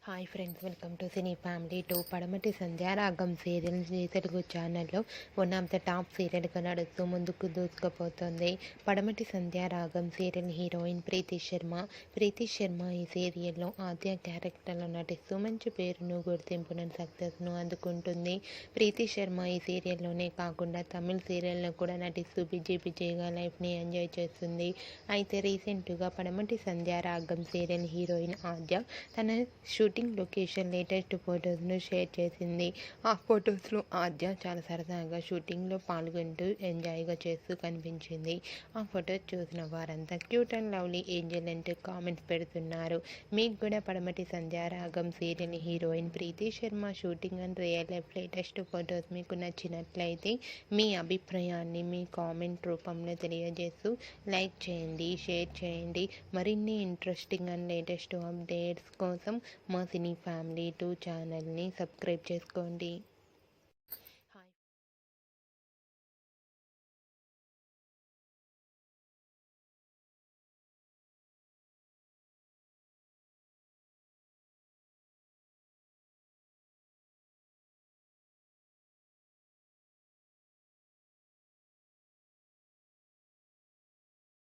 Hi friends, welcome to cine family two. పడమటి Sandhyaragam serial G Telugu ఛానల్లో one of the top సీరియల్గా నడుస్తూ ముందుకు దూసుకుపోతుంది. పడమటి సంధ్యారాగం సీరియల్ హీరోయిన్ ప్రీతి శర్మ. ప్రీతి శర్మ ఈ సీరియల్లో ఆద్య క్యారెక్టర్లో నటిస్తూ మంచి పేరును, గుర్తింపును, సక్సెస్ను అందుకుంటుంది. ప్రీతి శర్మ ఈ సీరియల్లోనే కాకుండా తమిళ సీరియల్లో కూడా నటిస్తూ బిజీగా లైఫ్ని ఎంజాయ్ చేస్తుంది. అయితే రీసెంట్గా పడమటి సంధ్యారాగం సీరియల్ హీరోయిన్ ఆద్య తన షూటింగ్ లొకేషన్ లేటెస్ట్ ఫొటోస్ను షేర్ చేసింది. ఆ ఫొటోస్లో ఆద్య చాలా సరదాగా షూటింగ్లో పాల్గొంటూ ఎంజాయ్గా చేస్తూ కనిపించింది. ఆ ఫొటోస్ చూసిన వారంతా క్యూట్ అండ్ లవ్లీ ఏంజల్ అంటూ కామెంట్స్ పెడుతున్నారు. మీకు కూడా Padamati Sandhyaragam serial heroine Preethi Sharma shooting and real life latest photos మీకు నచ్చినట్లయితే మీ అభిప్రాయాన్ని మీ కామెంట్ రూపంలో తెలియజేస్తూ లైక్ చేయండి, షేర్ చేయండి. మరిన్ని ఇంట్రెస్టింగ్ అండ్ లేటెస్ట్ అప్డేట్స్ కోసం మా సినీ ఫ్యామిలీ 2 ఛానల్ని సబ్స్క్రైబ్ చేసుకోండి.